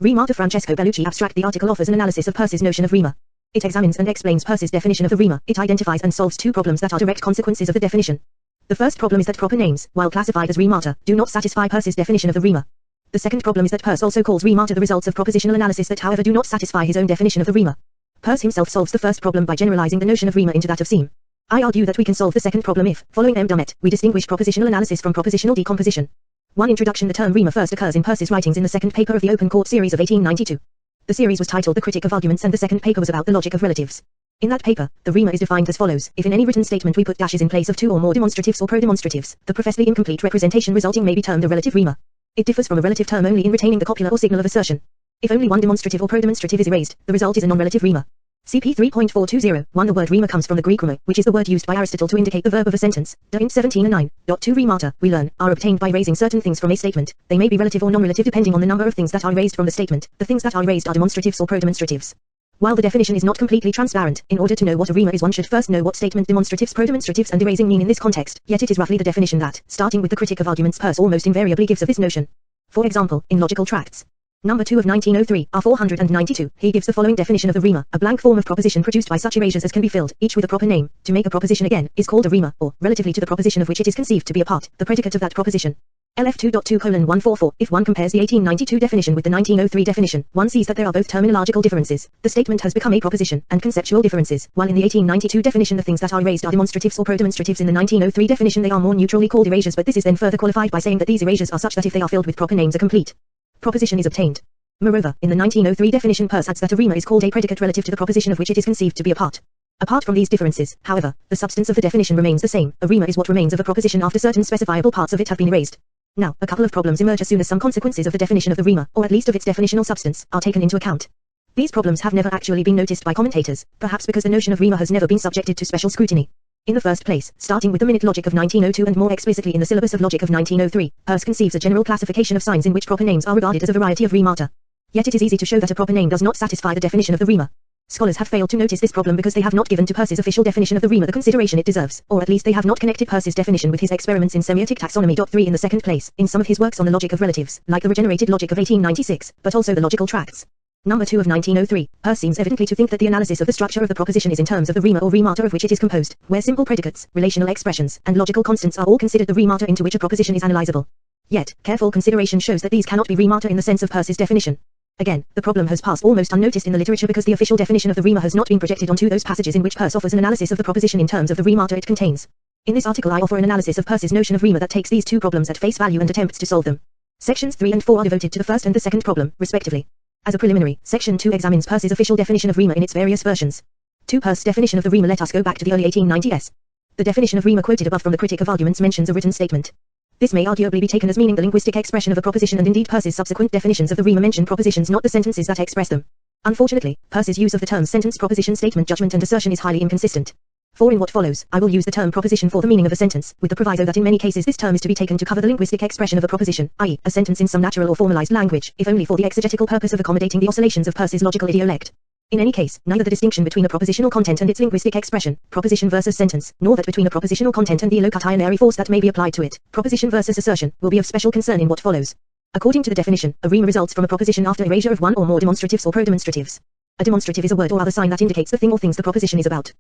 Rhemata. Francesco Bellucci. Abstract. The article offers an analysis of Peirce's notion of rhema. It examines and explains Peirce's definition of the rhema. It identifies and solves two problems that are direct consequences of the definition. The first problem is that proper names, while classified as rhemata, do not satisfy Peirce's definition of the rhema. The second problem is that Peirce also calls rhemata the results of propositional analysis that however do not satisfy his own definition of the rhema. Peirce himself solves the first problem by generalizing the notion of rhema into that of seem. I argue that we can solve the second problem if, following M. Dummett, we distinguish propositional analysis from propositional decomposition. 1. Introduction. The term rhema first occurs in Peirce's writings in the second paper of the Open Court series of 1892. The series was titled The Critic of Arguments and the second paper was about the logic of relatives. In that paper, the rhema is defined as follows: if in any written statement we put dashes in place of two or more demonstratives or pro-demonstratives, the professedly incomplete representation resulting may be termed a relative rhema. It differs from a relative term only in retaining the copula or signal of assertion. If only one demonstrative or pro-demonstrative is erased, the result is a non-relative rhema. CP 3.420. 1. The word rhema comes from the Greek rhema, which is the word used by Aristotle to indicate the verb of a sentence. In 17 and 9. 2. Rhemata, we learn, are obtained by erasing certain things from a statement. They may be relative or non-relative depending on the number of things that are erased from the statement. The things that are erased are demonstratives or pro-demonstratives. While the definition is not completely transparent, in order to know what a rhema is one should first know what statement demonstratives, pro-demonstratives and erasing mean in this context, yet it is roughly the definition that, starting with the Critic of Arguments, Peirce almost invariably gives of this notion. For example, in Logical Tracts. Number 2 of 1903, R492, he gives the following definition of the rhema: a blank form of proposition produced by such erasures as can be filled, each with a proper name. To make a proposition again, is called a rhema, or, relatively to the proposition of which it is conceived to be a part, the predicate of that proposition. LF 2.2:144. If one compares the 1892 definition with the 1903 definition, one sees that there are both terminological differences. The statement has become a proposition, and conceptual differences. While in the 1892 definition the things that are erased are demonstratives or pro-demonstratives, in the 1903 definition they are more neutrally called erasures, but this is then further qualified by saying that these erasures are such that if they are filled with proper names a complete proposition is obtained. Moreover, in the 1903 definition Peirce adds that a rhema is called a predicate relative to the proposition of which it is conceived to be a part. Apart from these differences, however, the substance of the definition remains the same. A rhema is what remains of a proposition after certain specifiable parts of it have been erased. Now, a couple of problems emerge as soon as some consequences of the definition of the rhema, or at least of its definitional substance, are taken into account. These problems have never actually been noticed by commentators, perhaps because the notion of rhema has never been subjected to special scrutiny. In the first place, starting with the Minute Logic of 1902 and more explicitly in the Syllabus of Logic of 1903, Peirce conceives a general classification of signs in which proper names are regarded as a variety of rhemata. Yet it is easy to show that a proper name does not satisfy the definition of the rhema. Scholars have failed to notice this problem because they have not given to Peirce's official definition of the rhema the consideration it deserves, or at least they have not connected Peirce's definition with his experiments in semiotic taxonomy. 3. In the second place, in some of his works on the logic of relatives, like the Regenerated Logic of 1896, but also the Logical Tracts. Number 2 of 1903, Peirce seems evidently to think that the analysis of the structure of the proposition is in terms of the rhema or rhemata of which it is composed, where simple predicates, relational expressions, and logical constants are all considered the rhemata into which a proposition is analyzable. Yet, careful consideration shows that these cannot be rhemata in the sense of Peirce's definition. Again, the problem has passed almost unnoticed in the literature because the official definition of the rhema has not been projected onto those passages in which Peirce offers an analysis of the proposition in terms of the rhemata it contains. In this article I offer an analysis of Peirce's notion of rhema that takes these two problems at face value and attempts to solve them. Sections 3 and 4 are devoted to the first and the second problem, respectively. As a preliminary, Section 2 examines Peirce's official definition of rhema in its various versions. 2. Peirce's definition of the rhema. Let us go back to the early 1890s. The definition of rhema quoted above from the Critic of Arguments mentions a written statement. This may arguably be taken as meaning the linguistic expression of a proposition, and indeed Peirce's subsequent definitions of the rhema mention propositions, not the sentences that express them. Unfortunately, Peirce's use of the terms sentence, proposition, statement, judgment and assertion is highly inconsistent. For in what follows, I will use the term proposition for the meaning of a sentence, with the proviso that in many cases this term is to be taken to cover the linguistic expression of a proposition, i.e., a sentence in some natural or formalized language, if only for the exegetical purpose of accommodating the oscillations of Peirce's logical idiolect. In any case, neither the distinction between a propositional content and its linguistic expression, proposition versus sentence, nor that between a propositional content and the allocationary force that may be applied to it, proposition versus assertion, will be of special concern in what follows. According to the definition, a rhema results from a proposition after erasure of one or more demonstratives or pro-demonstratives. A demonstrative is a word or other sign that indicates the thing or things the proposition is about.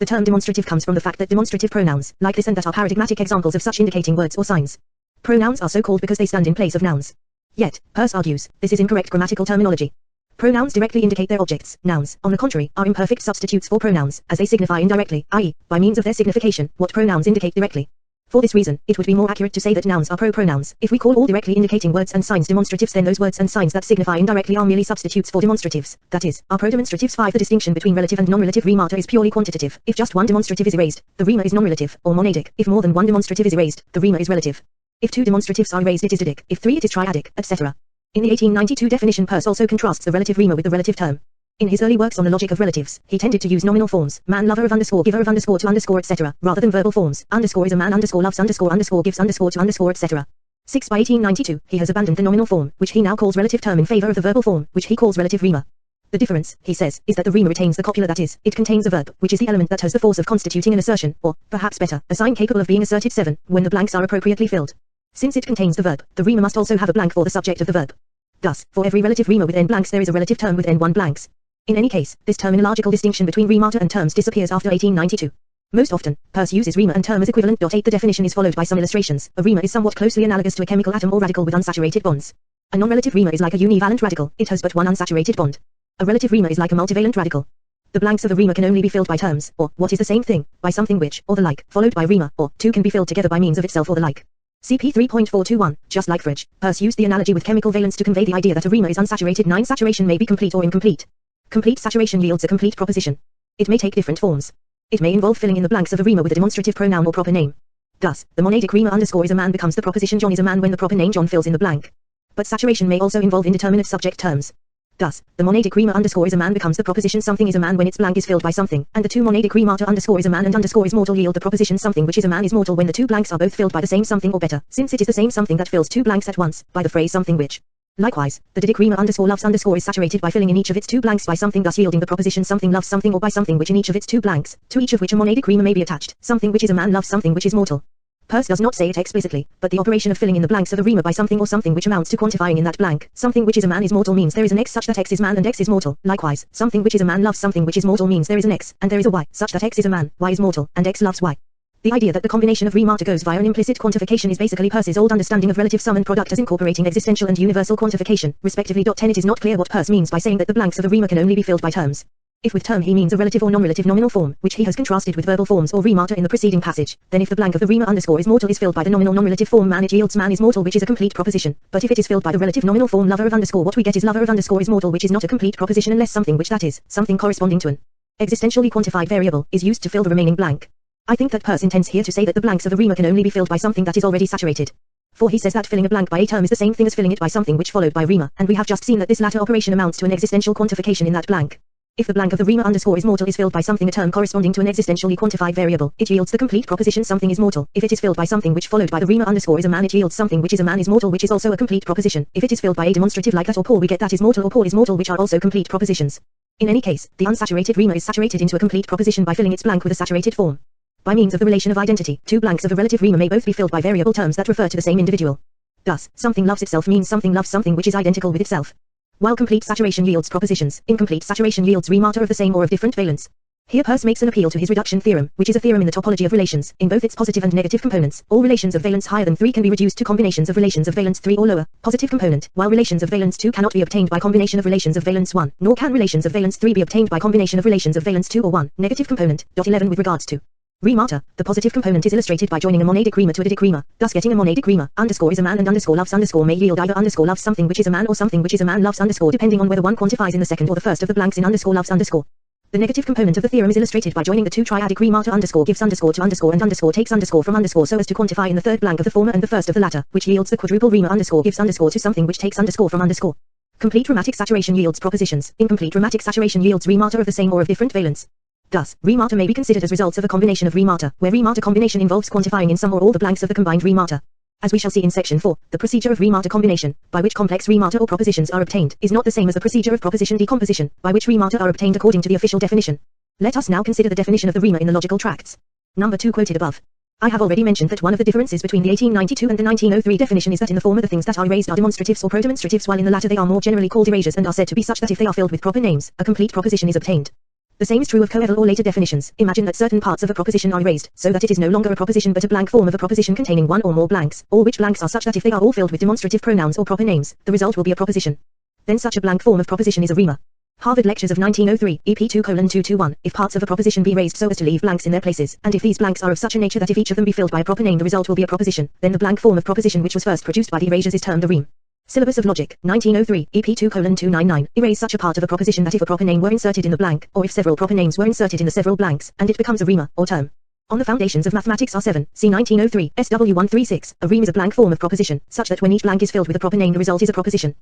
The term demonstrative comes from the fact that demonstrative pronouns, like this and that, are paradigmatic examples of such indicating words or signs. Pronouns are so called because they stand in place of nouns. Yet, Peirce argues, this is incorrect grammatical terminology. Pronouns directly indicate their objects. Nouns, on the contrary, are imperfect substitutes for pronouns, as they signify indirectly, i.e., by means of their signification, what pronouns indicate directly. For this reason, it would be more accurate to say that nouns are pro-pronouns. If we call all directly indicating words and signs demonstratives, then those words and signs that signify indirectly are merely substitutes for demonstratives. That is, are pro-demonstratives. 5. The distinction between relative and non-relative rhemata is purely quantitative. If just one demonstrative is erased, the rhema is non-relative, or monadic. If more than one demonstrative is erased, the rhema is relative. If two demonstratives are erased, it is didic. If three, it is triadic, etc. In the 1892 definition, Peirce also contrasts the relative rhema with the relative term. In his early works on the logic of relatives, he tended to use nominal forms, man lover of underscore giver of underscore to underscore etc., rather than verbal forms, underscore is a man underscore loves underscore gives underscore to underscore etc. 6. By 1892, he has abandoned the nominal form, which he now calls relative term, in favor of the verbal form, which he calls relative rhema. The difference, he says, is that the rhema retains the copula, that is, it contains a verb, which is the element that has the force of constituting an assertion, or, perhaps better, a sign capable of being asserted. 7. When the blanks are appropriately filled. Since it contains the verb, the rhema must also have a blank for the subject of the verb. Thus, for every relative Riemann with n blanks there is a relative term with n1 blanks. In any case, this terminological distinction between Rhemata and terms disappears after 1892. Most often, Peirce uses Riemann and term as equivalent. 8. The definition is followed by some illustrations. A Riemann is somewhat closely analogous to a chemical atom or radical with unsaturated bonds. A non-relative Riemann is like a univalent radical, it has but one unsaturated bond. A relative Riemann is like a multivalent radical. The blanks of a Riemann can only be filled by terms, or, what is the same thing, by something which, or the like, followed by Riemann, or, two can be filled together by means of itself or the like. CP 3.421, just like Frege, Peirce used the analogy with chemical valence to convey the idea that a Riemann is unsaturated. 9. Saturation may be complete or incomplete. Complete saturation yields a complete proposition. It may take different forms. It may involve filling in the blanks of a Riemann with a demonstrative pronoun or proper name. Thus, the monadic Riemann underscore is a man becomes the proposition John is a man when the proper name John fills in the blank. But saturation may also involve indeterminate subject terms. Thus, the monadic Riemann underscore is a man becomes the proposition something is a man when its blank is filled by something, and the two monadic Rhemata underscore is a man and underscore is mortal yield the proposition something which is a man is mortal when the two blanks are both filled by the same something or better, since it is the same something that fills two blanks at once, by the phrase something which. Likewise, the didic Riemann underscore loves underscore is saturated by filling in each of its two blanks by something thus yielding the proposition something loves something or by something which in each of its two blanks, to each of which a monadic Riemann may be attached, something which is a man loves something which is mortal. Peirce does not say it explicitly, but the operation of filling in the blanks of a Riemann by something or something which amounts to quantifying in that blank, something which is a man is mortal means there is an x such that x is man and x is mortal. Likewise, something which is a man loves something which is mortal means there is an x, and there is a y, such that x is a man, y is mortal, and x loves y. The idea that the combination of Rhemata goes via an implicit quantification is basically Peirce's old understanding of relative sum and product as incorporating existential and universal quantification, respectively. 10. It is not clear what Peirce means by saying that the blanks of a Riemann can only be filled by terms. If with term he means a relative or non-relative nominal form, which he has contrasted with verbal forms or Rhemata in the preceding passage, then if the blank of the Riemann underscore is mortal is filled by the nominal non-relative form man, it yields man is mortal, which is a complete proposition. But if it is filled by the relative nominal form lover of underscore, what we get is lover of underscore is mortal, which is not a complete proposition unless something which that is, something corresponding to an existentially quantified variable, is used to fill the remaining blank. I think that Peirce intends here to say that the blanks of a Riemann can only be filled by something that is already saturated. For he says that filling a blank by a term is the same thing as filling it by something which followed by Riemann, and we have just seen that this latter operation amounts to an existential quantification in that blank. If the blank of the Riemann underscore is mortal is filled by something a term corresponding to an existentially quantified variable, it yields the complete proposition something is mortal. If it is filled by something which followed by the Riemann underscore is a man, it yields something which is a man is mortal, which is also a complete proposition. If it is filled by a demonstrative like that or Paul, we get that is mortal or Paul is mortal, which are also complete propositions. In any case, the unsaturated Riemann is saturated into a complete proposition by filling its blank with a saturated form. By means of the relation of identity, two blanks of a relative Riemann may both be filled by variable terms that refer to the same individual. Thus, something loves itself means something loves something which is identical with itself. While complete saturation yields propositions, incomplete saturation yields Rhemata of the same or of different valence. Here Peirce makes an appeal to his reduction theorem, which is a theorem in the topology of relations, in both its positive and negative components. All relations of valence higher than 3 can be reduced to combinations of relations of valence 3 or lower, positive component, while relations of valence 2 cannot be obtained by combination of relations of valence 1, nor can relations of valence 3 be obtained by combination of relations of valence 2 or 1, negative component. 11 With regards to Rhemata, the positive component is illustrated by joining a monadic Riemann to a didic Riemann, thus getting a monadic Riemann, underscore is a man and underscore loves underscore may yield either underscore loves something which is a man or something which is a man loves underscore depending on whether one quantifies in the second or the first of the blanks in underscore loves underscore. The negative component of the theorem is illustrated by joining the two triadic Rhemata underscore gives underscore to underscore and underscore takes underscore from underscore so as to quantify in the third blank of the former and the first of the latter, which yields the quadruple Riemann underscore gives underscore to something which takes underscore from underscore. Complete Rhematic saturation yields propositions, incomplete Rhematic saturation yields Rhemata of the same or of different valence. Thus, Rhemata may be considered as results of a combination of Rhemata, where Rhemata combination involves quantifying in some or all the blanks of the combined Rhemata. As we shall see in section 4, the procedure of Rhemata combination, by which complex Rhemata or propositions are obtained, is not the same as the procedure of proposition decomposition, by which Rhemata are obtained according to the official definition. Let us now consider the definition of the Riemann in the logical tracts. Number 2 quoted above. I have already mentioned that one of the differences between the 1892 and the 1903 definition is that in the former the things that are erased are demonstratives or prodemonstratives, while in the latter they are more generally called erasures and are said to be such that if they are filled with proper names, a complete proposition is obtained. The same is true of coeval or later definitions. Imagine that certain parts of a proposition are erased, so that it is no longer a proposition but a blank form of a proposition containing one or more blanks, all which blanks are such that if they are all filled with demonstrative pronouns or proper names, the result will be a proposition. Then such a blank form of proposition is a Riemann. Harvard Lectures of 1903, EP2:221. If parts of a proposition be erased so as to leave blanks in their places, and if these blanks are of such a nature that if each of them be filled by a proper name the result will be a proposition, then the blank form of proposition which was first produced by the erasures is termed a Riemann. Syllabus of Logic, 1903, EP2:299. Erase such a part of a proposition that if a proper name were inserted in the blank, or if several proper names were inserted in the several blanks, and it becomes a Riemann, or term. On the Foundations of Mathematics R7, see 1903, SW136. A Riemann is a blank form of proposition, such that when each blank is filled with a proper name the result is a proposition.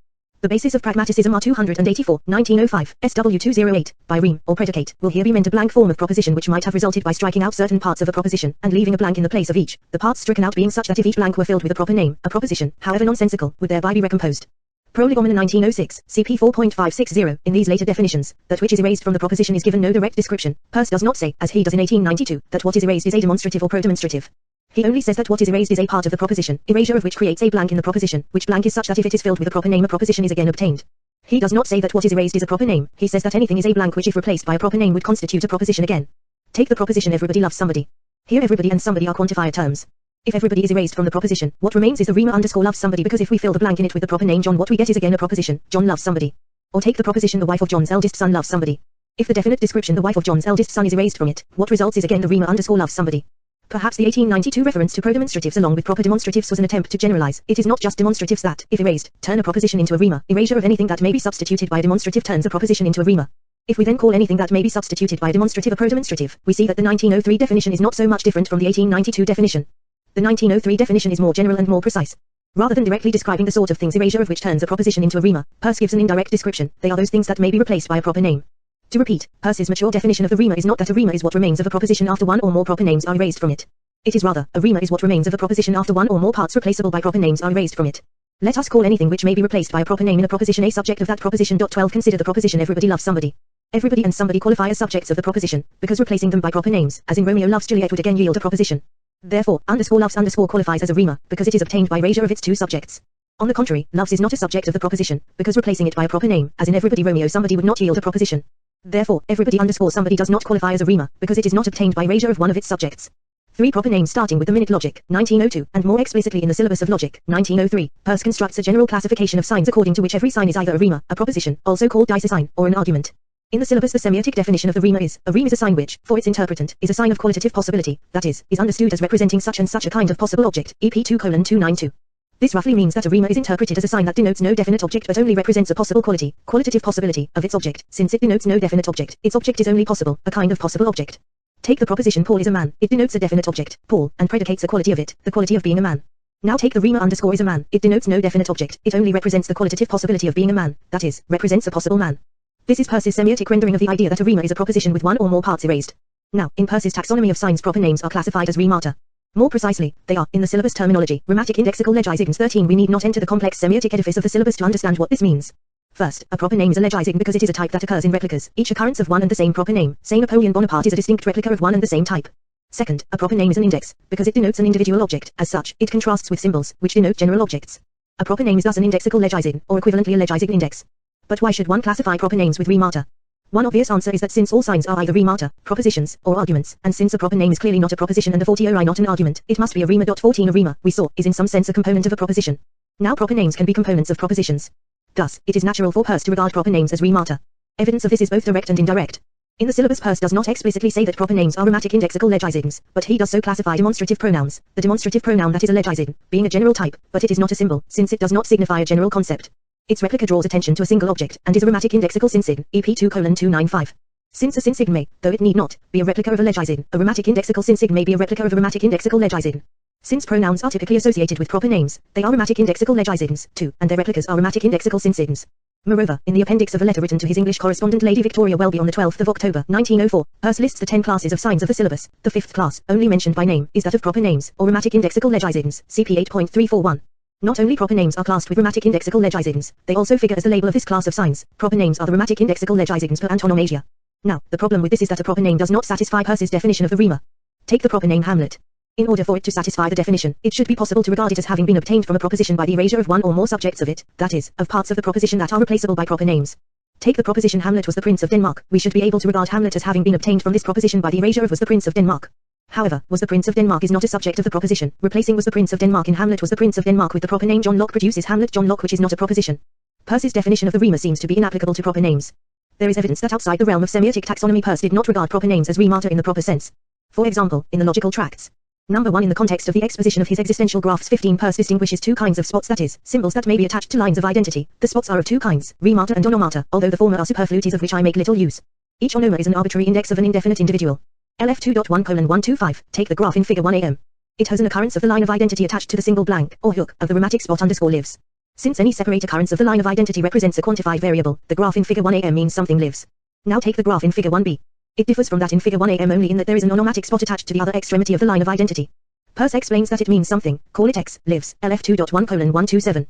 The basis of pragmatism R284, 1905, SW208, by Riem, or predicate, will here be meant a blank form of proposition which might have resulted by striking out certain parts of a proposition, and leaving a blank in the place of each, the parts stricken out being such that if each blank were filled with a proper name, a proposition, however nonsensical, would thereby be recomposed. Prolegomena 1906, CP 4.560. In these later definitions, that which is erased from the proposition is given no direct description. Peirce does not say, as he does in 1892, that what is erased is a demonstrative or prodemonstrative. He only says that what is erased is a part of the proposition, erasure of which creates a blank in the proposition, which blank is such that if it is filled with a proper name a proposition is again obtained. He does not say that what is erased is a proper name, he says that anything is a blank which if replaced by a proper name would constitute a proposition again. Take the proposition everybody loves somebody. Here everybody and somebody are quantifier terms. If everybody is erased from the proposition, what remains is the Rhema underscore loves somebody because if we fill the blank in it with the proper name John what we get is again a proposition, John loves somebody. Or take the proposition the wife of John's eldest son loves somebody. If the definite description the wife of John's eldest son is erased from it, what results is again the Rhema underscore loves somebody. Perhaps the 1892 reference to pro-demonstratives along with proper demonstratives was an attempt to generalize. It is not just demonstratives that, if erased, turn a proposition into a Rhema. Erasure of anything that may be substituted by a demonstrative turns a proposition into a Rhema. If we then call anything that may be substituted by a demonstrative a pro-demonstrative, we see that the 1903 definition is not so much different from the 1892 definition. The 1903 definition is more general and more precise. Rather than directly describing the sort of things erasure of which turns a proposition into a Rhema, Peirce gives an indirect description. They are those things that may be replaced by a proper name. To repeat, Peirce's mature definition of the Rhema is not that a Rhema is what remains of a proposition after one or more proper names are erased from it. It is rather, a Rhema is what remains of a proposition after one or more parts replaceable by proper names are erased from it. Let us call anything which may be replaced by a proper name in a proposition a subject of that proposition. 12 Consider the proposition everybody loves somebody. Everybody and somebody qualify as subjects of the proposition, because replacing them by proper names, as in Romeo loves Juliet would again yield a proposition. Therefore, underscore loves underscore qualifies as a Rhema, because it is obtained by erasure of its two subjects. On the contrary, loves is not a subject of the proposition, because replacing it by a proper name, as in everybody Romeo somebody would not yield a proposition. Therefore, everybody underscore somebody does not qualify as a Rhema, because it is not obtained by erasure of one of its subjects. 3 proper names starting with the minute logic, 1902, and more explicitly in the syllabus of logic, 1903, Peirce constructs a general classification of signs according to which every sign is either a Rhema, a proposition, also called disasign, or an argument. In the syllabus the semiotic definition of the Rhema is, a Rhema is a sign which, for its interpretant, is a sign of qualitative possibility, that is understood as representing such and such a kind of possible object, EP 2:292. This roughly means that a Rhema is interpreted as a sign that denotes no definite object but only represents a possible quality, qualitative possibility, of its object. Since it denotes no definite object, its object is only possible, a kind of possible object. Take the proposition Paul is a man, it denotes a definite object, Paul, and predicates a quality of it, the quality of being a man. Now take the Rhema underscore is a man, it denotes no definite object, it only represents the qualitative possibility of being a man, that is, represents a possible man. This is Peirce's semiotic rendering of the idea that a Rhema is a proposition with one or more parts erased. Now, in Peirce's taxonomy of signs proper names are classified as Rhemata. More precisely, they are, in the syllabus terminology, Rhematic indexical legisigns 13. We need not enter the complex semiotic edifice of the syllabus to understand what this means. First, a proper name is a legisign because it is a type that occurs in replicas, each occurrence of one and the same proper name. Say Napoleon Bonaparte is a distinct replica of one and the same type. Second, a proper name is an index, because it denotes an individual object. As such, it contrasts with symbols, which denote general objects. A proper name is thus an indexical legisign, or equivalently a legisign index. But why should one classify proper names with Rhemata? One obvious answer is that since all signs are either Rhemata, propositions, or arguments, and since a proper name is clearly not a proposition and a fortiori not an argument, it must be a Rhema. 14 A Rhema, we saw, is in some sense a component of a proposition. Now proper names can be components of propositions. Thus, it is natural for Peirce to regard proper names as Rhemata. Evidence of this is both direct and indirect. In the syllabus Peirce does not explicitly say that proper names are Rhematic indexical legisigns, but he does so classify demonstrative pronouns, the demonstrative pronoun that is a legisign, being a general type, but it is not a symbol, since it does not signify a general concept. Its replica draws attention to a single object, and is a Rhematic indexical synsign, EP 2:295. Since a synsign may, though it need not, be a replica of a legisign, a Rhematic indexical synsign may be a replica of a Rhematic indexical legisign. Since pronouns are typically associated with proper names, they are Rhematic indexical legisigns, too, and their replicas are Rhematic indexical synsigns. Moreover, in the appendix of a letter written to his English correspondent Lady Victoria Welby on the 12th of October, 1904, Peirce lists the 10 classes of signs of the syllabus. The 5th class, only mentioned by name, is that of proper names, or Rhematic indexical legisigns, CP 8.341. Not only proper names are classed with Rhematic indexical legisigns, they also figure as the label of this class of signs. Proper names are the Rhematic indexical legisigns per antonomasia. Now, the problem with this is that a proper name does not satisfy Peirce's definition of the Rhema. Take the proper name Hamlet. In order for it to satisfy the definition, it should be possible to regard it as having been obtained from a proposition by the erasure of one or more subjects of it, that is, of parts of the proposition that are replaceable by proper names. Take the proposition Hamlet was the Prince of Denmark, we should be able to regard Hamlet as having been obtained from this proposition by the erasure of was the Prince of Denmark. However, was the Prince of Denmark is not a subject of the proposition, replacing was the Prince of Denmark in Hamlet was the Prince of Denmark with the proper name John Locke produces Hamlet John Locke which is not a proposition. Peirce's definition of the Rhema seems to be inapplicable to proper names. There is evidence that outside the realm of semiotic taxonomy Peirce did not regard proper names as Rhemata in the proper sense. For example, in the logical tracts. Number 1 in the context of the exposition of his existential graphs 15 Peirce distinguishes two kinds of spots that is, symbols that may be attached to lines of identity. The spots are of two kinds, Rhemata and onomata, although the former are superfluities of which I make little use. Each onoma is an arbitrary index of an indefinite individual. LF 2.1:125, take the graph in figure 1am. It has an occurrence of the line of identity attached to the single blank, or hook, of the Rhematic spot underscore lives. Since any separate occurrence of the line of identity represents a quantified variable, the graph in figure 1am means something lives. Now take the graph in figure 1b. It differs from that in figure 1am only in that there is an onomatic spot attached to the other extremity of the line of identity. Peirce explains that it means something, call it x, lives, LF 2.1:127.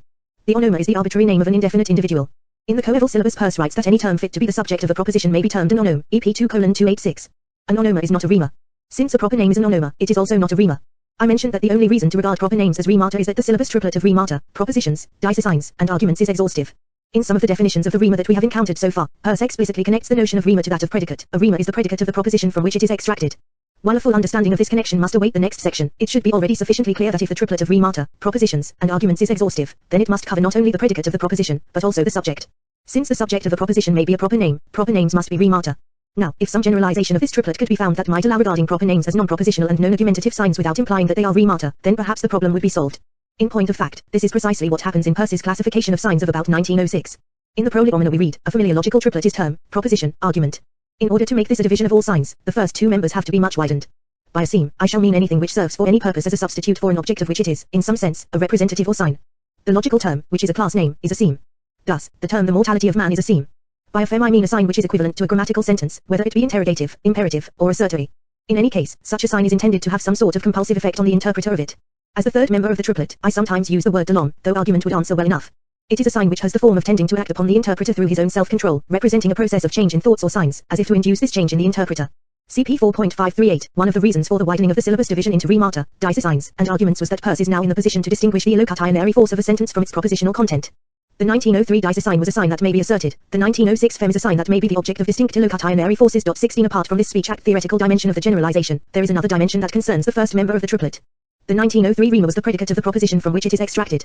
The onoma is the arbitrary name of an indefinite individual. In the Coeval syllabus Peirce writes that any term fit to be the subject of a proposition may be termed an onome, EP 2:286. An onoma is not a Rhema. Since a proper name is an onoma, it is also not a Rhema. I mentioned that the only reason to regard proper names as Rhemata is that the syllabus triplet of Rhemata, propositions, disasigns, and arguments is exhaustive. In some of the definitions of the Rhema that we have encountered so far, Peirce explicitly connects the notion of Rhema to that of predicate. A Rhema is the predicate of the proposition from which it is extracted. While a full understanding of this connection must await the next section, it should be already sufficiently clear that if the triplet of Rhemata, propositions, and arguments is exhaustive, then it must cover not only the predicate of the proposition, but also the subject. Since the subject of a proposition may be a proper name, proper names must be Rhemata. Now, if some generalization of this triplet could be found that might allow regarding proper names as non-propositional and non-argumentative signs without implying that they are Rhemata, then perhaps the problem would be solved. In point of fact, this is precisely what happens in Peirce's classification of signs of about 1906. In the prolegomena we read, a familiar logical triplet is term, proposition, argument. In order to make this a division of all signs, the first two members have to be much widened. By a seem, I shall mean anything which serves for any purpose as a substitute for an object of which it is, in some sense, a representative or sign. The logical term, which is a class name, is a seem. Thus, the term the mortality of man is a seem. By a fem I mean a sign which is equivalent to a grammatical sentence, whether it be interrogative, imperative, or assertory. In any case, such a sign is intended to have some sort of compulsive effect on the interpreter of it. As the third member of the triplet, I sometimes use the word delon, though argument would answer well enough. It is a sign which has the form of tending to act upon the interpreter through his own self-control, representing a process of change in thoughts or signs, as if to induce this change in the interpreter. CP 4.538, one of the reasons for the widening of the syllabus division into Rhemata, disasigns, and arguments was that Peirce is now in the position to distinguish the allocationary force of a sentence from its propositional content. The 1903 disasign was a sign that may be asserted. The 1906 fem is a sign that may be the object of distinct allocationary forces. 16 Apart from this speech act theoretical dimension of the generalization, there is another dimension that concerns the first member of the triplet. The 1903 Rhema was the predicate of the proposition from which it is extracted.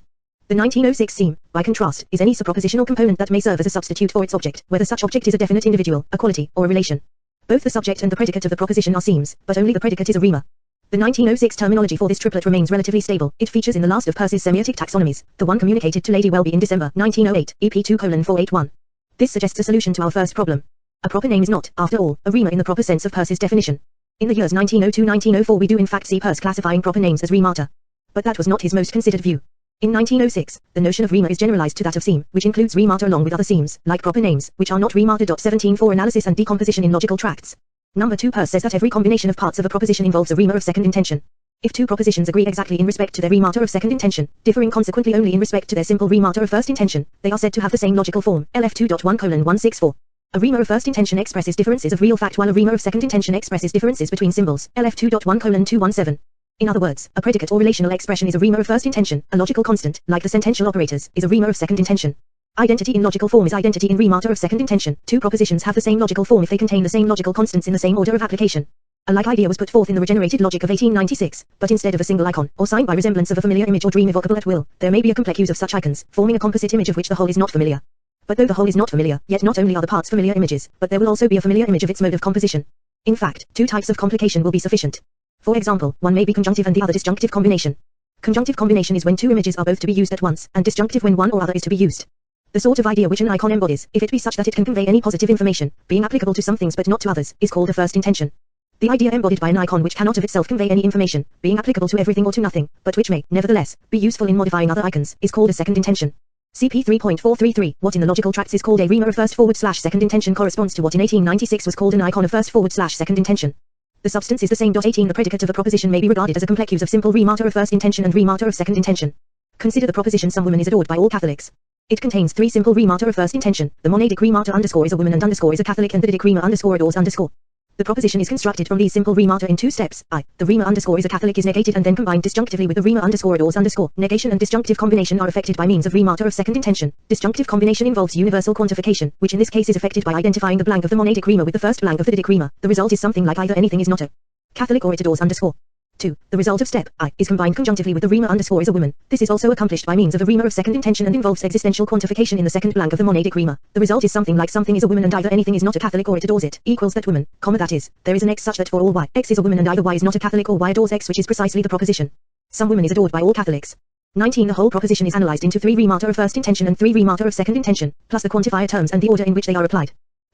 The 1906 seem, by contrast, is any suppropositional component that may serve as a substitute for its object, whether such object is a definite individual, a quality, or a relation. Both the subject and the predicate of the proposition are seems, but only the predicate is a Rhema. The 1906 terminology for this triplet remains relatively stable. It features in the last of Peirce's semiotic taxonomies, the one communicated to Lady Welby in December 1908, EP 2:481. This suggests a solution to our first problem. A proper name is not, after all, a Rhema in the proper sense of Peirce's definition. In the years 1902-1904 we do in fact see Peirce classifying proper names as Rhemata. But that was not his most considered view. In 1906, the notion of Rhema is generalized to that of seem, which includes Rhemata along with other seems, like proper names, which are not Rhemata. 17 For analysis and decomposition in logical tracts. Number 2 Peirce says that every combination of parts of a proposition involves a Rhema of second intention. If two propositions agree exactly in respect to their Rhemata of second intention, differing consequently only in respect to their simple Rhemata of first intention, they are said to have the same logical form, LF 2.1:164. A Rhema of first intention expresses differences of real fact while a Rhema of second intention expresses differences between symbols, LF 2.1:217. In other words, a predicate or relational expression is a Rhema of first intention, a logical constant, like the sentential operators, is a Rhema of second intention. Identity in logical form is identity in Rhemata of second intention. Two propositions have the same logical form if they contain the same logical constants in the same order of application. A like idea was put forth in the regenerated logic of 1896, but instead of a single icon, or sign by resemblance of a familiar image or dream evocable at will, there may be a complex use of such icons, forming a composite image of which the whole is not familiar. But though the whole is not familiar, yet not only are the parts familiar images, but there will also be a familiar image of its mode of composition. In fact, two types of complication will be sufficient. For example, one may be conjunctive and the other disjunctive combination. Conjunctive combination is when two images are both to be used at once, and disjunctive when one or other is to be used. The sort of idea which an icon embodies, if it be such that it can convey any positive information, being applicable to some things but not to others, is called a first intention. The idea embodied by an icon which cannot of itself convey any information, being applicable to everything or to nothing, but which may, nevertheless, be useful in modifying other icons, is called a second intention. CP 3.433, what in the logical tracts is called a Rhema of first/second intention corresponds to what in 1896 was called an icon of first/second intention. The substance is the same. 18 The predicate of a proposition may be regarded as a complex use of simple Rhemata of first intention and Rhemata of second intention. Consider the proposition some woman is adored by all Catholics. It contains three simple Rhemata of first intention. The monadic Rhemata _ is a woman and _ is a Catholic and the didic Rhema _ adores _ The proposition is constructed from these simple Rhemata in two steps. The Rhema _ is a Catholic is negated and then combined disjunctively with the Rhema _ adores _ Negation and disjunctive combination are effected by means of Rhemata of second intention. Disjunctive combination involves universal quantification, which in this case is effected by identifying the blank of the monadic Rhema with the first blank of the didic Rhema. The result is something like either anything is not a Catholic or it adores _ 2. The result of step I is combined conjunctively with the Rhema _ is a woman. This is also accomplished by means of a Rhema of second intention and involves existential quantification in the second blank of the monadic Rhema. The result is something like something is a woman and either anything is not a Catholic or it adores it, equals that woman, that is, there is an X such that for all Y, X is a woman and either Y is not a Catholic or Y adores X, which is precisely the proposition. Some woman is adored by all Catholics. 19 The whole proposition is analyzed into three Rhemata of first intention and three Rhemata of second intention, plus the quantifier terms and the order in which they are applied.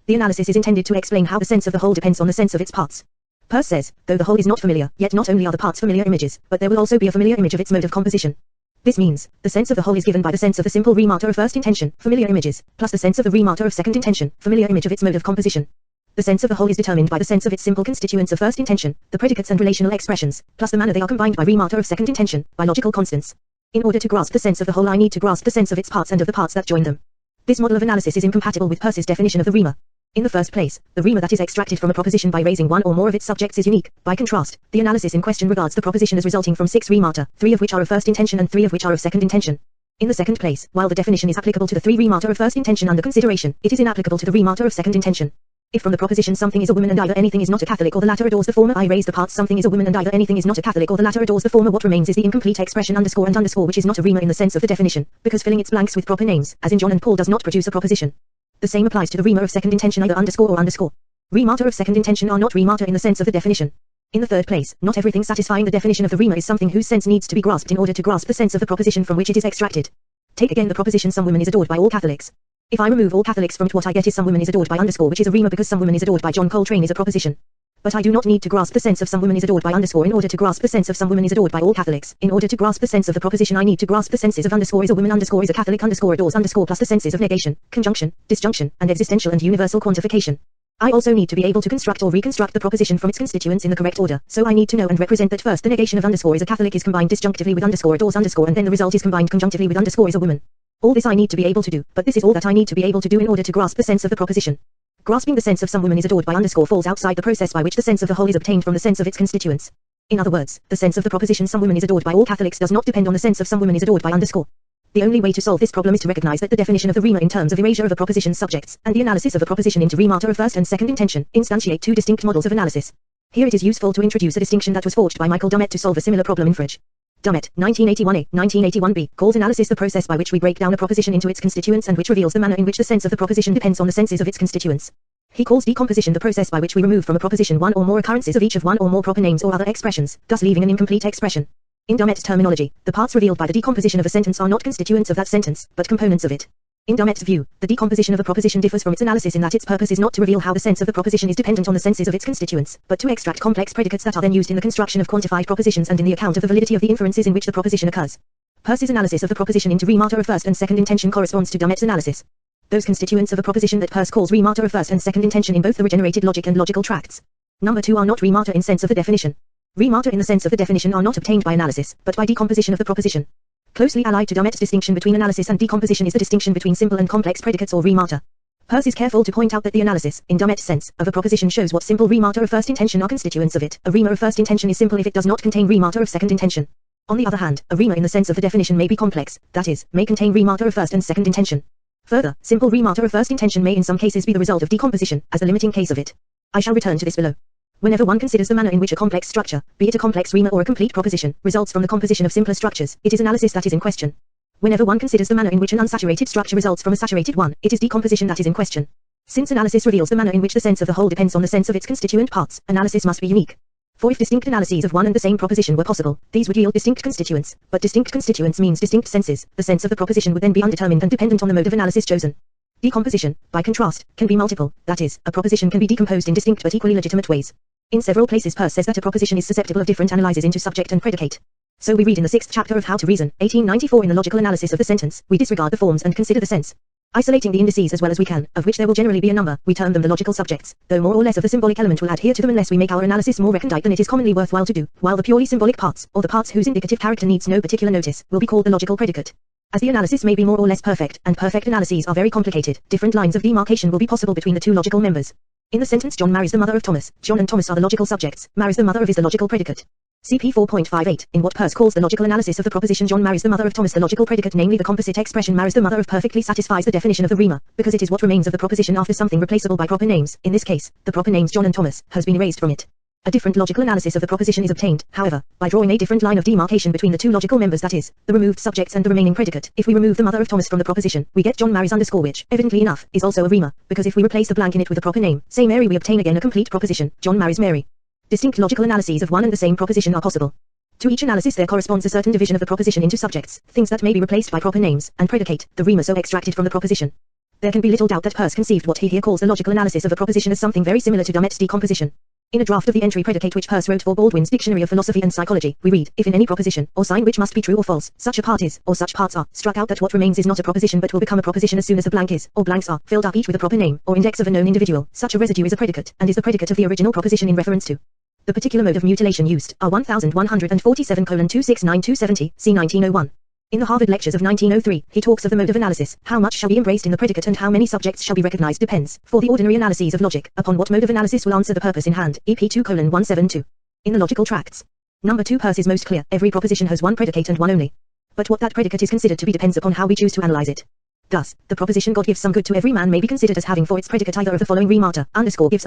The analysis is intended to explain how the sense of the whole depends on the sense of its parts. Peirce says, though the whole is not familiar, yet not only are the parts familiar images, but there will also be a familiar image of its mode of composition. This means, the sense of the whole is given by the sense of the simple Rhemata of first intention, familiar images, plus the sense of the Rhemata of second intention, familiar image of its mode of composition. The sense of the whole is determined by the sense of its simple constituents of first intention, the predicates and relational expressions, plus the manner they are combined by Rhemata of second intention, by logical constants. In order to grasp the sense of the whole I need to grasp the sense of its parts and of the parts that join them. This model of analysis is incompatible with Peirce's definition of the Rhema. In the first place, the rhema that is extracted from a proposition by raising one or more of its subjects is unique. By contrast, the analysis in question regards the proposition as resulting from 6 rhemata, 3 of which are of first intention and 3 of which are of second intention. In the second place, while the definition is applicable to the 3 rhemata of first intention under consideration, it is inapplicable to the rhemata of second intention. If from the proposition something is a woman and either anything is not a Catholic or the latter adores the former, I raise the parts something is a woman and either anything is not a Catholic or the latter adores the former, what remains is the incomplete expression underscore and underscore, which is not a rhema in the sense of the definition, because filling its blanks with proper names, as in John and Paul, does not produce a proposition. The same applies to the rhema of second intention, either underscore or underscore. Rhemata of second intention are not rhemata in the sense of the definition. In the third place, not everything satisfying the definition of the rhema is something whose sense needs to be grasped in order to grasp the sense of the proposition from which it is extracted. Take again the proposition some woman is adored by all Catholics. If I remove all Catholics from it, what I get is some woman is adored by underscore, which is a rhema because some woman is adored by John Coltrane is a proposition. But I do not need to grasp the sense of some woman is adored by underscore in order to grasp the sense of some woman is adored by all Catholics. In order to grasp the sense of the proposition, I need to grasp the senses of underscore is a woman, underscore is a Catholic, underscore adores underscore, plus the senses of negation, conjunction, disjunction, and existential and universal quantification. I also need to be able to construct or reconstruct the proposition from its constituents in the correct order. So I need to know and represent that first the negation of underscore is a Catholic is combined disjunctively with underscore adores underscore, and then the result is combined conjunctively with underscore is a woman. All this I need to be able to do, but this is all that I need to be able to do in order to grasp the sense of the proposition. Grasping the sense of some woman is adored by underscore falls outside the process by which the sense of the whole is obtained from the sense of its constituents. In other words, the sense of the proposition some woman is adored by all Catholics does not depend on the sense of some woman is adored by underscore. The only way to solve this problem is to recognize that the definition of the rhema in terms of erasure of a proposition's subjects, and the analysis of a proposition into rhemata of first and second intention, instantiate 2 distinct models of analysis. Here it is useful to introduce a distinction that was forged by Michael Dummett to solve a similar problem in Frege. Dummett, 1981a, 1981b, calls analysis the process by which we break down a proposition into its constituents and which reveals the manner in which the sense of the proposition depends on the senses of its constituents. He calls decomposition the process by which we remove from a proposition one or more occurrences of each of one or more proper names or other expressions, thus leaving an incomplete expression. In Dummett's terminology, the parts revealed by the decomposition of a sentence are not constituents of that sentence, but components of it. In Dummett's view, the decomposition of a proposition differs from its analysis in that its purpose is not to reveal how the sense of the proposition is dependent on the senses of its constituents, but to extract complex predicates that are then used in the construction of quantified propositions and in the account of the validity of the inferences in which the proposition occurs. Peirce's analysis of the proposition into rhemata of first and second intention corresponds to Dummett's analysis. Those constituents of a proposition that Peirce calls rhemata of first and second intention in both the regenerated logic and logical tracts. Number 2 are not rhemata in sense of the definition. Rhemata in the sense of the definition are not obtained by analysis, but by decomposition of the proposition. Closely allied to Dummett's distinction between analysis and decomposition is the distinction between simple and complex predicates or rhemata. Peirce is careful to point out that the analysis, in Dummett's sense, of a proposition shows what simple rhemata of first intention are constituents of it. A rhema of first intention is simple if it does not contain rhemata of second intention. On the other hand, a rhema in the sense of the definition may be complex, that is, may contain rhemata of first and second intention. Further, simple rhemata of first intention may in some cases be the result of decomposition, as the limiting case of it. I shall return to this below. Whenever one considers the manner in which a complex structure, be it a complex rhema or a complete proposition, results from the composition of simpler structures, it is analysis that is in question. Whenever one considers the manner in which an unsaturated structure results from a saturated one, it is decomposition that is in question. Since analysis reveals the manner in which the sense of the whole depends on the sense of its constituent parts, analysis must be unique. For if distinct analyses of one and the same proposition were possible, these would yield distinct constituents, but distinct constituents means distinct senses. The sense of the proposition would then be undetermined and dependent on the mode of analysis chosen. Decomposition, by contrast, can be multiple, that is, a proposition can be decomposed in distinct but equally legitimate ways. In several places Peirce says that a proposition is susceptible of different analyses into subject and predicate. So we read in the 6th chapter of How to Reason, 1894 in the logical analysis of the sentence, we disregard the forms and consider the sense. Isolating the indices as well as we can, of which there will generally be a number, we term them the logical subjects, though more or less of the symbolic element will adhere to them unless we make our analysis more recondite than it is commonly worthwhile to do, while the purely symbolic parts, or the parts whose indicative character needs no particular notice, will be called the logical predicate. As the analysis may be more or less perfect, and perfect analyses are very complicated, different lines of demarcation will be possible between the two logical members. In the sentence John marries the mother of Thomas, John and Thomas are the logical subjects, marries the mother of is the logical predicate. CP 4.58, in what Peirce calls the logical analysis of the proposition John marries the mother of Thomas, the logical predicate, namely the composite expression marries the mother of, perfectly satisfies the definition of the rhema, because it is what remains of the proposition after something replaceable by proper names. In this case, the proper names John and Thomas has been erased from it. A different logical analysis of the proposition is obtained, however, by drawing a different line of demarcation between the two logical members, that is, the removed subjects and the remaining predicate. If we remove the mother of Thomas from the proposition, we get John marries underscore, which, evidently enough, is also a rhema, because if we replace the blank in it with a proper name, say Mary, we obtain again a complete proposition, John marries Mary. Distinct logical analyses of one and the same proposition are possible. To each analysis there corresponds a certain division of the proposition into subjects, things that may be replaced by proper names, and predicate, the rhema so extracted from the proposition. There can be little doubt that Peirce conceived what he here calls the logical analysis of a proposition as something very similar to Dummett's decomposition. In a draft of the entry predicate which Peirce wrote for Baldwin's Dictionary of Philosophy and Psychology, we read, if in any proposition, or sign which must be true or false, such a part is, or such parts are, struck out that what remains is not a proposition but will become a proposition as soon as the blank is, or blanks are, filled up each with a proper name, or index of a known individual, such a residue is a predicate, and is the predicate of the original proposition in reference to. The particular mode of mutilation used, are 1147:269-270, c. 1901. In the Harvard Lectures of 1903, he talks of the mode of analysis. How much shall be embraced in the predicate and how many subjects shall be recognized depends, for the ordinary analyses of logic, upon what mode of analysis will answer the purpose in hand. EP 2:172. In the logical tracts. Number 2 Pers is most clear. Every proposition has one predicate and one only. But what that predicate is considered to be depends upon how we choose to analyze it. Thus, the proposition God gives some good to every man may be considered as having for its predicate either of the following Rhemata, gives to gives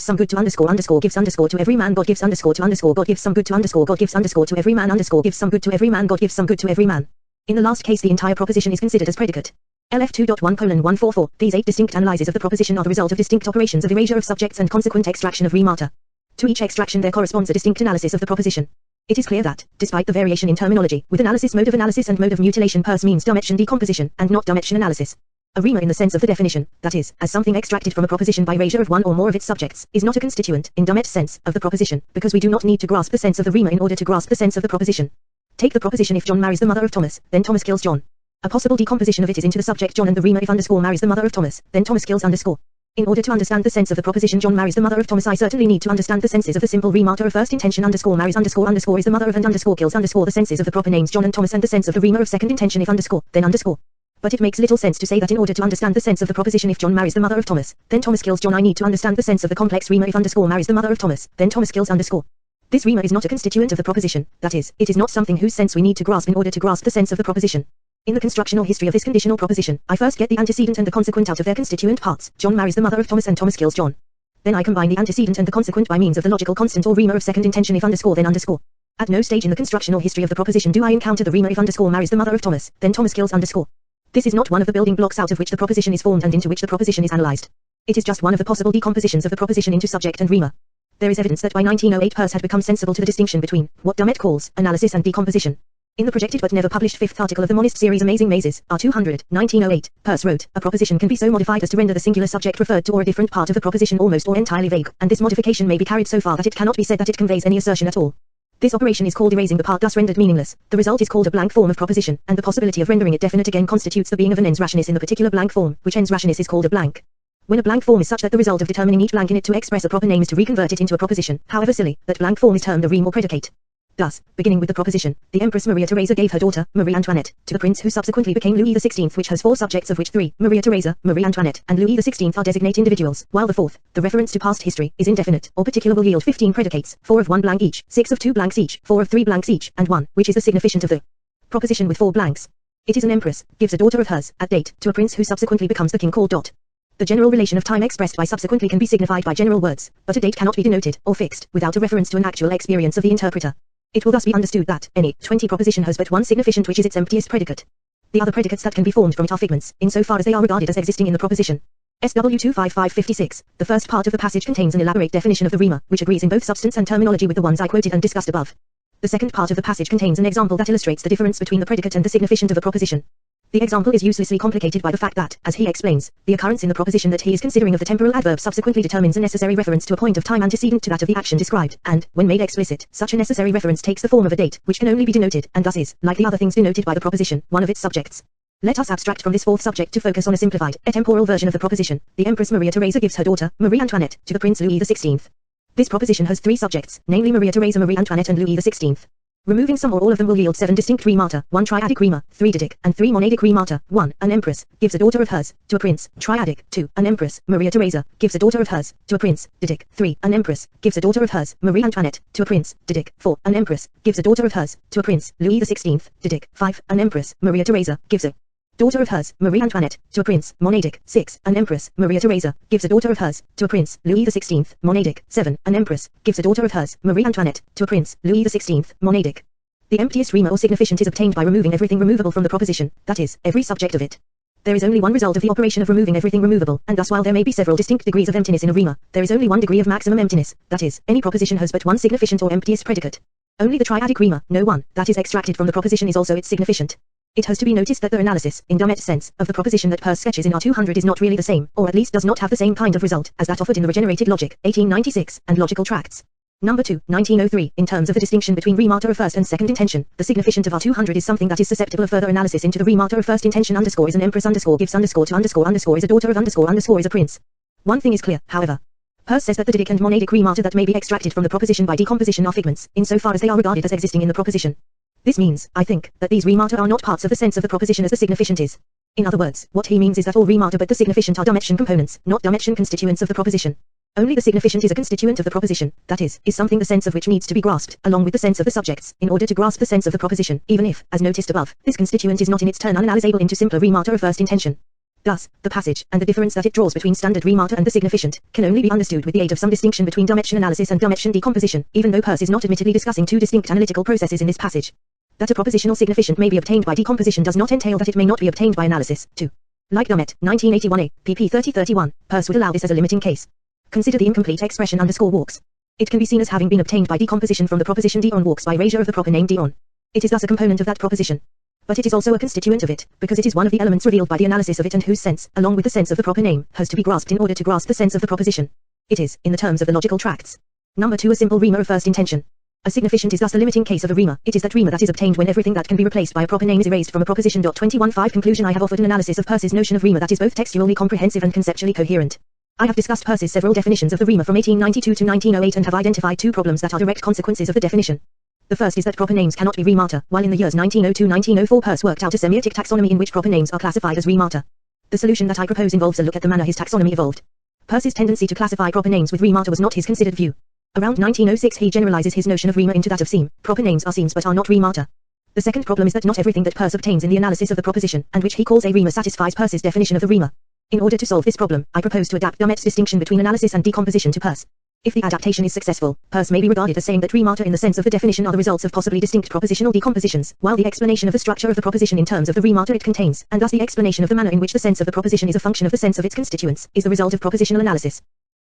some good to gives to every man God gives to God gives some good to God gives to every man gives some good to every man God gives some good to every man. In the last case the entire proposition is considered as predicate. LF 2.1:144. These 8 distinct analyses of the proposition are the result of distinct operations of erasure of subjects and consequent extraction of Rhemata. To each extraction there corresponds a distinct analysis of the proposition. It is clear that, despite the variation in terminology, with analysis mode of analysis and mode of mutilation Pers means dimension decomposition, and not dimension analysis. A Rhema in the sense of the definition, that is, as something extracted from a proposition by erasure of one or more of its subjects, is not a constituent, in Dummett sense, of the proposition, because we do not need to grasp the sense of the Rhema in order to grasp the sense of the proposition. Take the proposition if John marries the mother of Thomas, then Thomas kills John. A possible decomposition of it is into the subject John and the Rhema if marries the mother of Thomas, then Thomas kills . In order to understand the sense of the proposition John marries the mother of Thomas I certainly need to understand the senses of the simple Rhemata of first intention marries is the mother of and kills the senses of the proper names John and Thomas and the sense of the Rhema of second intention if then . But it makes little sense to say that in order to understand the sense of the proposition if John marries the mother of Thomas, then Thomas kills John I need to understand the sense of the complex Rhema if marries the mother of Thomas, then Thomas kills . This Rhema is not a constituent of the proposition, that is, it is not something whose sense we need to grasp in order to grasp the sense of the proposition. In the constructional history of this conditional proposition, I first get the antecedent and the consequent out of their constituent parts. John marries the mother of Thomas and Thomas kills John. Then I combine the antecedent and the consequent by means of the logical constant or Rhema of second intention if then . At no stage in the constructional history of the proposition do I encounter the Rhema if marries the mother of Thomas, then Thomas kills . This is not one of the building blocks out of which the proposition is formed and into which the proposition is analyzed. It is just one of the possible decompositions of the proposition into subject and Rhema. There is evidence that by 1908 Pers had become sensible to the distinction between what Dummett calls analysis and decomposition. In the projected but never published 5th article of the monist series Amazing Mazes, R200, 1908, Pers wrote, a proposition can be so modified as to render the singular subject referred to or a different part of the proposition almost or entirely vague, and this modification may be carried so far that it cannot be said that it conveys any assertion at all. This operation is called erasing the part thus rendered meaningless. The result is called a blank form of proposition, and the possibility of rendering it definite again constitutes the being of an ens rationis in the particular blank form, which ens rationis is called a blank. When a blank form is such that the result of determining each blank in it to express a proper name is to reconvert it into a proposition, however silly, that blank form is termed a reme or predicate. Thus, beginning with the proposition, the Empress Maria Theresa gave her daughter, Marie Antoinette, to the prince who subsequently became Louis XVI, which has 4 subjects of which 3, Maria Theresa, Marie Antoinette, and Louis XVI are designate individuals, while the 4th, the reference to past history, is indefinite, or particular will yield 15 predicates, 4 of 1 blank each, 6 of 2 blanks each, 4 of 3 blanks each, and 1, which is the significant of the proposition with 4 blanks. It is an empress, gives a daughter of hers, at date, to a prince who subsequently becomes the king called dot. The general relation of time expressed by subsequently can be signified by general words, but a date cannot be denoted, or fixed, without a reference to an actual experience of the interpreter. It will thus be understood that any 20 proposition has but one significant which is its emptiest predicate. The other predicates that can be formed from it are figments, insofar as they are regarded as existing in the proposition. SW 25556. The first part of the passage contains an elaborate definition of the Rhema, which agrees in both substance and terminology with the ones I quoted and discussed above. The second part of the passage contains an example that illustrates the difference between the predicate and the significant of a proposition. The example is uselessly complicated by the fact that, as he explains, the occurrence in the proposition that he is considering of the temporal adverb subsequently determines a necessary reference to a point of time antecedent to that of the action described, and, when made explicit, such a necessary reference takes the form of a date, which can only be denoted, and thus is, like the other things denoted by the proposition, one of its subjects. Let us abstract from this 4th subject to focus on a simplified, atemporal version of the proposition. The Empress Maria Theresa gives her daughter, Marie Antoinette, to the Prince Louis XVI. This proposition has 3 subjects, namely Maria Theresa, Marie Antoinette, and Louis XVI. Removing some or all of them will yield 7 distinct Rhemata, 1 triadic Rhema, 3 didic, and 3 monadic Rhemata. 1. An empress, gives a daughter of hers, to a prince, triadic. 2. An empress, Maria Theresa, gives a daughter of hers, to a prince, didic. 3. An empress, gives a daughter of hers, Marie Antoinette, to a prince, didic. 4. An empress, gives a daughter of hers, to a prince, Louis XVI, didic. 5. An empress, Maria Theresa, gives a daughter of hers, Marie Antoinette, to a prince, monadic. 6. An empress, Maria Theresa, gives a daughter of hers, to a prince, Louis XVI, monadic. 7. An empress, gives a daughter of hers, Marie Antoinette, to a prince, Louis XVI, monadic. The emptiest Rhema or significant is obtained by removing everything removable from the proposition, that is, every subject of it. There is only one result of the operation of removing everything removable, and thus while there may be several distinct degrees of emptiness in a Rhema, there is only one degree of maximum emptiness, that is, any proposition has but one significant or emptiest predicate. Only the triadic Rhema, no one, that is extracted from the proposition is also its significant. It has to be noticed that the analysis, in Dummett's sense, of the proposition that Pers sketches in R200 is not really the same, or at least does not have the same kind of result, as that offered in the Regenerated Logic, 1896, and Logical Tracts. Number 2, 1903. In terms of the distinction between Rhemata of first and second intention, the significant of R200 is something that is susceptible of further analysis into the Rhemata of first intention is an empress gives to is a daughter of is a prince. One thing is clear, however. Pers says that the didic and monadic Rhemata that may be extracted from the proposition by decomposition are figments, insofar as they are regarded as existing in the proposition. This means, I think, that these Rhemata are not parts of the sense of the proposition as the significant is. In other words, what he means is that all Rhemata but the significant are dimension components, not dimension constituents of the proposition. Only the significant is a constituent of the proposition, that is something the sense of which needs to be grasped, along with the sense of the subjects, in order to grasp the sense of the proposition, even if, as noticed above, this constituent is not in its turn unanalysable into simpler Rhemata of first intention. Thus, the passage, and the difference that it draws between standard Rhemata and the significant, can only be understood with the aid of some distinction between dimension analysis and dimension decomposition, even though Peirce is not admittedly discussing two distinct analytical processes in this passage. That a propositional significant may be obtained by decomposition does not entail that it may not be obtained by analysis, too. Like Dumet, 1981a, pp 30-31, Peirce would allow this as a limiting case. Consider the incomplete expression _walks. It can be seen as having been obtained by decomposition from the proposition d on walks by erasure of the proper name d on. It is thus a component of that proposition. But it is also a constituent of it, because it is one of the elements revealed by the analysis of it and whose sense, along with the sense of the proper name, has to be grasped in order to grasp the sense of the proposition. It is, in the terms of the logical tracts. Number 2, a simple Rhema of first intention. A significant is thus a limiting case of a Rhema. It is that Rhema that is obtained when everything that can be replaced by a proper name is erased from a proposition. 21.5 Conclusion. I have offered an analysis of Peirce's notion of Rhema that is both textually comprehensive and conceptually coherent. I have discussed Peirce's several definitions of the Rhema from 1892 to 1908 and have identified two problems that are direct consequences of the definition. The first is that proper names cannot be Rhemata, while in the years 1902-1904 Peirce worked out a semiotic taxonomy in which proper names are classified as Rhemata. The solution that I propose involves a look at the manner his taxonomy evolved. Peirce's tendency to classify proper names with Rhemata was not his considered view. Around 1906 he generalizes his notion of Rhema into that of seem. Proper names are seams but are not Rhemata. The second problem is that not everything that Peirce obtains in the analysis of the proposition, and which he calls a Rhema, satisfies Peirce's definition of the Rhema. In order to solve this problem, I propose to adapt Dumet's distinction between analysis and decomposition to Peirce. If the adaptation is successful, Peirce may be regarded as saying that Rhemata in the sense of the definition are the results of possibly distinct propositional decompositions, while the explanation of the structure of the proposition in terms of the Rhemata it contains, and thus the explanation of the manner in which the sense of the proposition is a function of the sense of its constituents, is the result of propositional analysis.